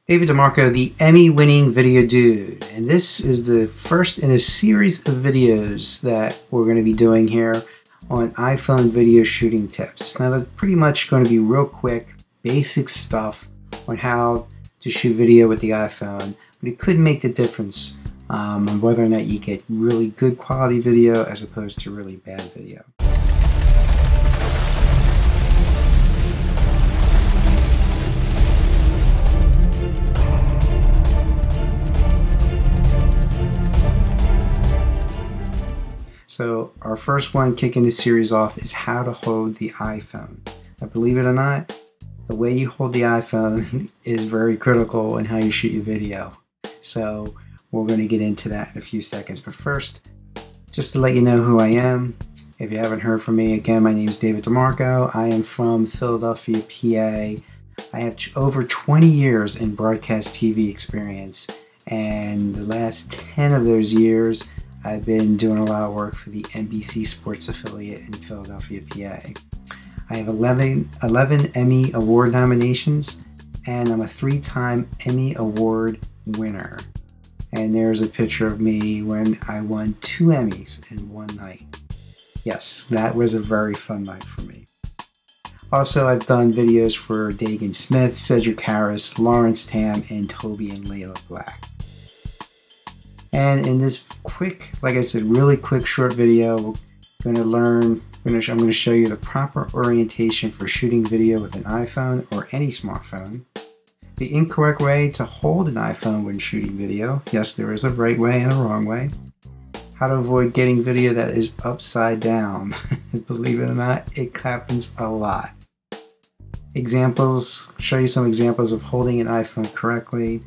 David DeMarco, the Emmy-winning video dude, and this is the first in a series of videos that we're going to be doing here on iPhone video shooting tips. Now they're pretty much going to be real quick, basic stuff on how to shoot video with the iPhone, but it could make the difference on whether or not you get really good quality video as opposed to really bad video. So our first one kicking the series off is how to hold the iPhone. Now, believe it or not, the way you hold the iPhone is very critical in how you shoot your video. So we're going to get into that in a few seconds. But first, just to let you know who I am, if you haven't heard from me, again, my name is David DeMarco. I am from Philadelphia, PA. I have over 20 years in broadcast TV experience, and the last 10 of those years I've been doing a lot of work for the NBC Sports affiliate in Philadelphia, PA. I have 11 Emmy Award nominations, and I'm a 3-time Emmy Award winner. And there's a picture of me when I won 2 Emmys in one night. Yes, that was a very fun night for me. Also, I've done videos for Dagan Smith, Cedric Harris, Lawrence Tam, and Toby and Layla Black. And in this quick, like I said, really quick short video, I'm going to show you the proper orientation for shooting video with an iPhone or any smartphone. The incorrect way to hold an iPhone when shooting video. Yes, there is a right way and a wrong way. How to avoid getting video that is upside down. Believe it or not, it happens a lot. Examples, show you some examples of holding an iPhone correctly.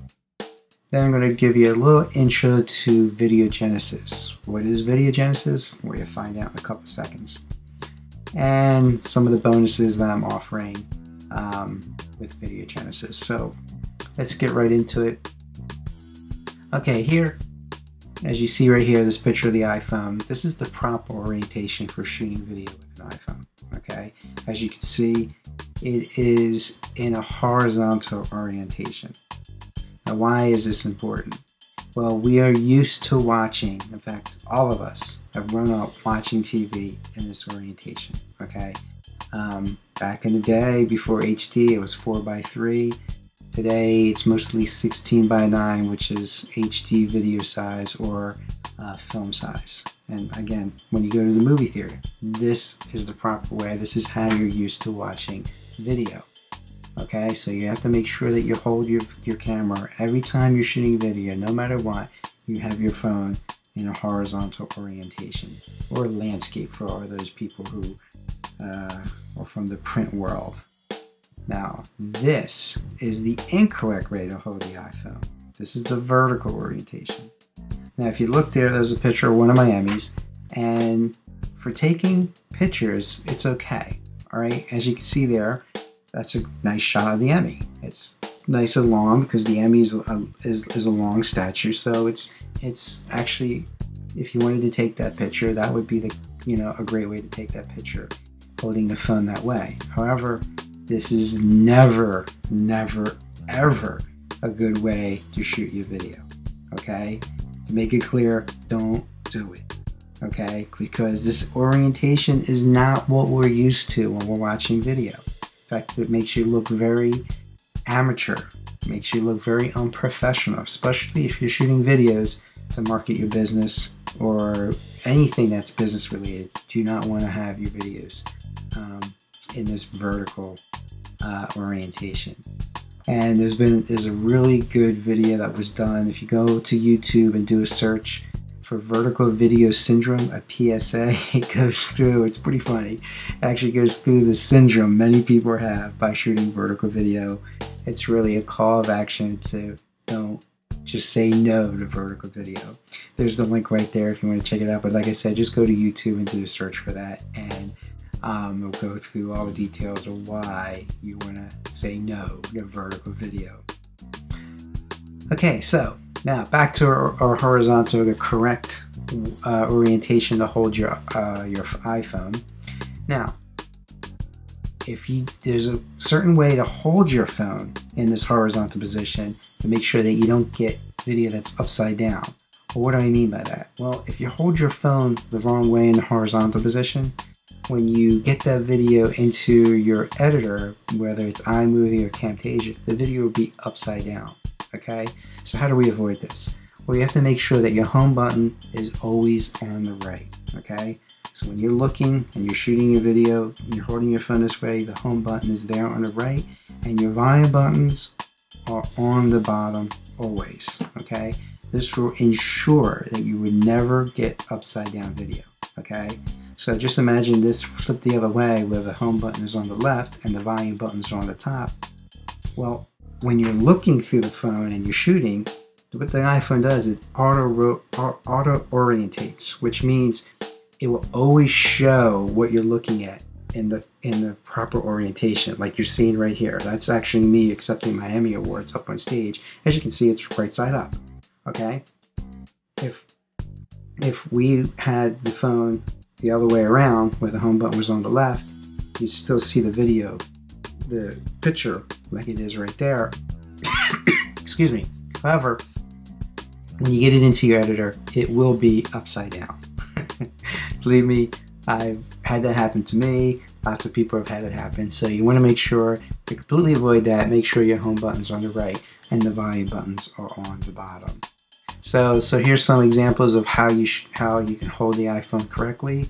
Then I'm going to give you a little intro to Videogenesis. What is Videogenesis? We're going to find out in a couple seconds. And some of the bonuses that I'm offering with Videogenesis. So let's get right into it. Okay, here, as you see right here, this picture of the iPhone, this is the proper orientation for shooting video with an iPhone. Okay, as you can see, it is in a horizontal orientation. Now, why is this important? Well, we are used to watching, in fact, all of us have grown up watching TV in this orientation, okay? Back in the day, before HD, it was 4:3. Today, it's mostly 16:9, which is HD video size or film size. And again, when you go to the movie theater, this is the proper way. This is how you're used to watching video. Okay, so you have to make sure that you hold your camera every time you're shooting video, no matter what, you have your phone in a horizontal orientation, or landscape for all those people who are from the print world. Now, this is the incorrect way to hold the iPhone. This is the vertical orientation. Now, if you look there, there's a picture of one of my Emmys, and for taking pictures, it's okay. All right, as you can see there, that's a nice shot of the Emmy. It's nice and long because the Emmy is a long statue. So it's actually, if you wanted to take that picture, that would be a great way to take that picture, holding the phone that way. However, this is never, ever a good way to shoot your video. Okay, to make it clear, don't do it. Okay, because this orientation is not what we're used to when we're watching video. In fact, it makes you look very amateur, makes you look very unprofessional, especially if you're shooting videos to market your business or anything that's business related. Do you not want to have your videos in this vertical orientation? And there's a really good video that was done. If you go to YouTube and do a search for vertical video syndrome, a PSA, it goes through, it's pretty funny, it actually goes through the syndrome many people have by shooting vertical video. It's really a call of action to don't just say no to vertical video. There's the link right there if you want to check it out, but like I said, just go to YouTube and do a search for that, and we'll go through all the details of why you want to say no to vertical video. Okay, so now back to our horizontal, the correct orientation to hold your iPhone. Now, there's a certain way to hold your phone in this horizontal position to make sure that you don't get video that's upside down. Well, what do I mean by that? Well, if you hold your phone the wrong way in the horizontal position, when you get that video into your editor, whether it's iMovie or Camtasia, the video will be upside down, okay? So how do we avoid this? Well, you have to make sure that your home button is always on the right, okay? So when you're looking and you're shooting your video, and you're holding your phone this way, the home button is there on the right, and your volume buttons are on the bottom always, okay? This will ensure that you would never get upside down video, okay? So just imagine this flipped the other way where the home button is on the left and the volume buttons are on the top. Well, when you're looking through the phone and you're shooting, what the iPhone does is auto orientates, which means it will always show what you're looking at in the proper orientation, like you're seeing right here. That's actually me accepting my Emmy Awards up on stage. As you can see, it's right side up, okay? If we had the phone the other way around, where the home button was on the left, you still see the video, the picture, like it is right there. Excuse me. However, when you get it into your editor, it will be upside down. Believe me, I've had that happen to me. Lots of people have had it happen. So you want to make sure to completely avoid that. Make sure your home button's on the right and the volume buttons are on the bottom. So here's some examples of how you can hold the iPhone correctly.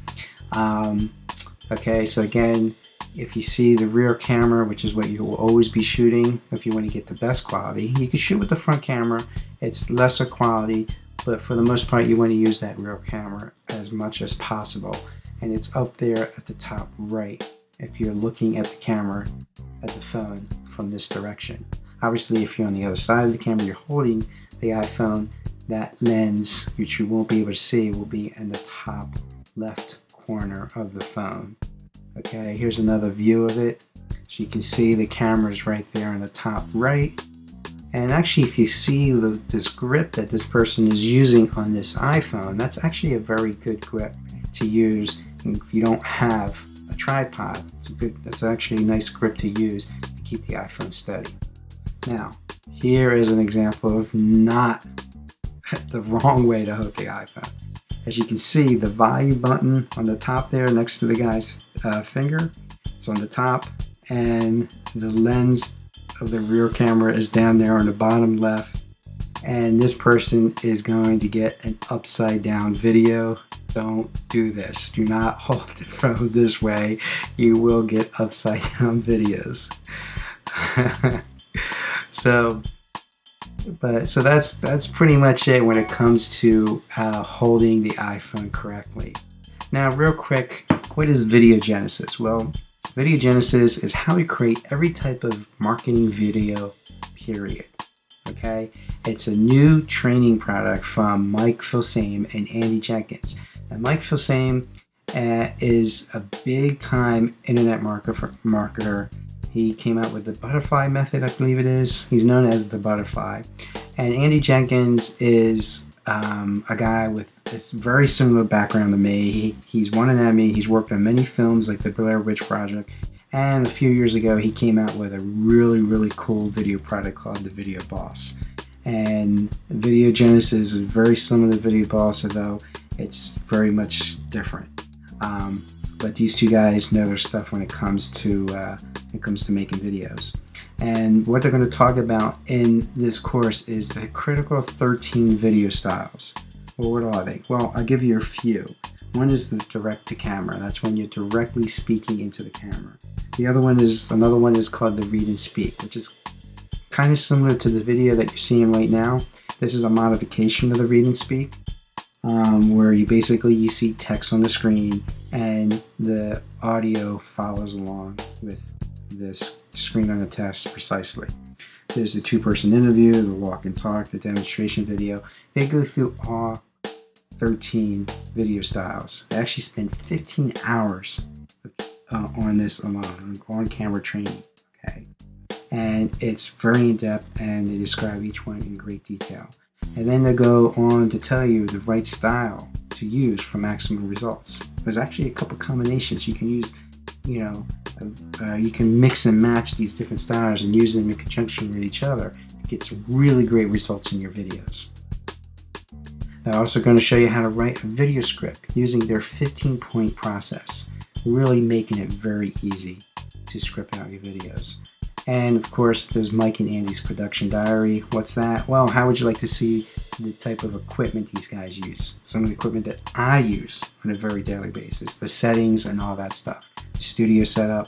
Okay, so again, if you see the rear camera, which is what you will always be shooting if you want to get the best quality, you can shoot with the front camera. It's lesser quality, but for the most part, you want to use that rear camera as much as possible. And it's up there at the top right if you're looking at the camera, at the phone from this direction. Obviously, if you're on the other side of the camera, you're holding the iPhone, that lens, which you won't be able to see, will be in the top left corner of the phone. Okay, here's another view of it. So you can see the camera is right there in the top right. And actually, if you see this grip that this person is using on this iPhone, that's actually a very good grip to use if you don't have a tripod. That's actually a nice grip to use to keep the iPhone steady. Now, here is an example of not the wrong way to hold the iPhone. As you can see, the volume button on the top there next to the guy's finger, it's on the top, and the lens of the rear camera is down there on the bottom left, and this person is going to get an upside down video. Don't do this. Do not hold the phone this way. You will get upside down videos. So that's pretty much it when it comes to holding the iPhone correctly. Now, real quick, what is Videogenesis? Well, Videogenesis is how we create every type of marketing video, period. Okay? It's a new training product from Mike Filsaime and Andy Jenkins. Now, Mike Filsaime is a big-time internet marketer. He came out with the butterfly method, I believe it is. He's known as the butterfly. And Andy Jenkins is a guy with this very similar background to me. He's won an Emmy. He's worked on many films like the Blair Witch Project. And a few years ago, he came out with a really, really cool video product called the Video Boss. And Videogenesis is very similar to Video Boss, although it's very much different. But these two guys know their stuff when it comes to making videos. And what they're going to talk about in this course is the critical 13 video styles. Well, what are they? Well, I'll give you a few. One is the direct to camera. That's when you're directly speaking into the camera. Another one is called the read and speak, which is kind of similar to the video that you're seeing right now. This is a modification of the read and speak, where you see text on the screen and the audio follows along with this screen on the text precisely. There's the two-person interview, the walk and talk, the demonstration video. They go through all 13 video styles. They actually spend 15 hours on this alone, on camera training, okay? And it's very in-depth, and they describe each one in great detail. And then they go on to tell you the right style to use for maximum results. There's actually a couple combinations you can use you can mix and match these different styles and use them in conjunction with each other to get some really great results in your videos. They're also going to show you how to write a video script using their 15-point process, really making it very easy to script out your videos. And of course, there's Mike and Andy's production diary. What's that? Well, how would you like to see the type of equipment these guys use? Some of the equipment that I use on a very daily basis, the settings and all that stuff, the studio setup,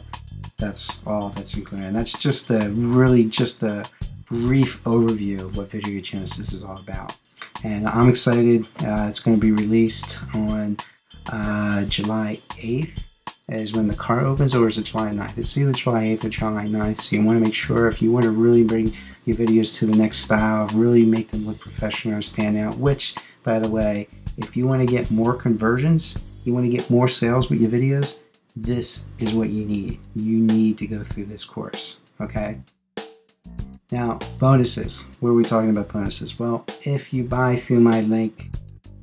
that's all that's included. And that's just really just a brief overview of what Video Genesis is all about. And I'm excited. It's going to be released on July 8th. Is when the car opens, or is it July 9th? It's either July 8th or July 9th, so you want to make sure, if you want to really bring your videos to the next style, really make them look professional and stand out, which, by the way, if you want to get more conversions, you want to get more sales with your videos, this is what you need. You need to go through this course, okay? Now, bonuses. What are we talking about bonuses? Well, if you buy through my link,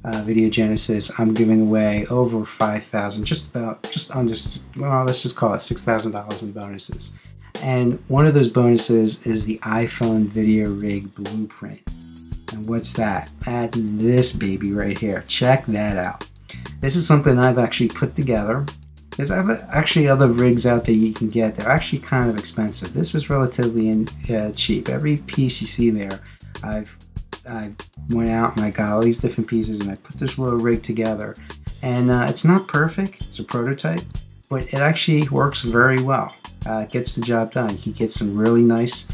Video Genesis, I'm giving away over 5,000, just under, well, let's just call it $6,000 in bonuses. And one of those bonuses is the iPhone video rig blueprint. And what's that? That's this baby right here. Check that out. This is something I've actually put together. There's actually other rigs out there you can get. They're actually kind of expensive. This was relatively cheap. Every piece you see there, I went out and I got all these different pieces and I put this little rig together. And it's not perfect, it's a prototype, but it actually works very well. It gets the job done. You get some really nice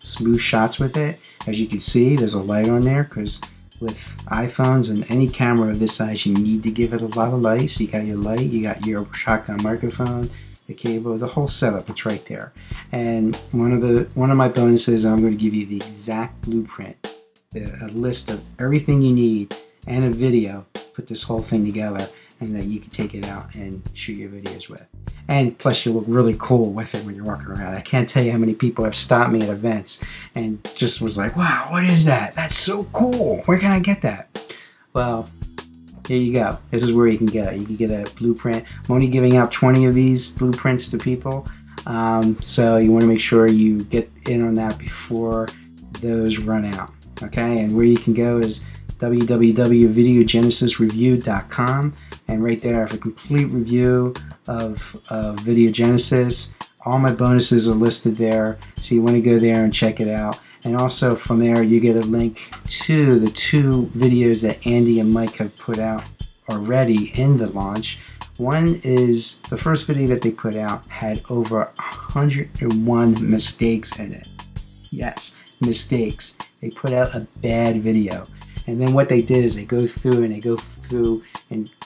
smooth shots with it. As you can see, there's a light on there, because with iPhones and any camera of this size, you need to give it a lot of light. So you got your light, you got your shotgun microphone, the cable, the whole setup, it's right there. And one of my bonuses, I'm going to give you the exact blueprint, a list of everything you need and a video, put this whole thing together, and that you can take it out and shoot your videos with. And plus you look really cool with it when you're walking around. I can't tell you how many people have stopped me at events and just was like, wow, what is that? That's so cool. Where can I get that? Well, here you go. This is where you can get it. You can get a blueprint. I'm only giving out 20 of these blueprints to people. So you want to make sure you get in on that before those run out. Okay, and where you can go is www.videogenesisreview.com, and right there I have a complete review of Video Genesis. All my bonuses are listed there, so you want to go there and check it out. And also from there you get a link to the 2 videos that Andy and Mike have put out already in the launch. One is, the first video that they put out had over 101 mistakes in it. Yes, mistakes. They put out a bad video. And then what they did is they go through and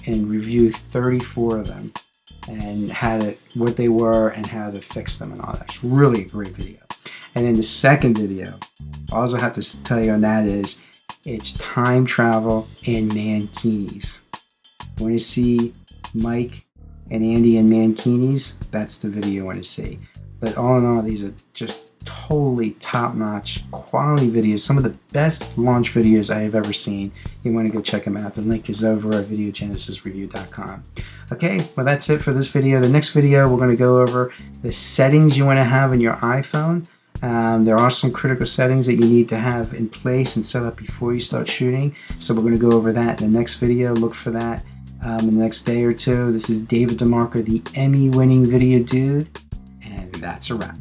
review 34 of them and what they were and how to fix them and all that. It's really a great video. And then the second video, all I have to tell you on that is, it's time travel in mankinis. When you see Mike and Andy in mankinis, that's the video you want to see. But all in all, these are just totally top-notch quality videos, some of the best launch videos I have ever seen. You want to go check them out. The link is over at videogenesisreview.com. Okay, well that's it for this video. The next video we're going to go over the settings you want to have in your iPhone. There are some critical settings that you need to have in place and set up before you start shooting. So we're going to go over that in the next video. Look for that in the next day or two. This is David DeMarco, the Emmy-winning video dude, and that's a wrap.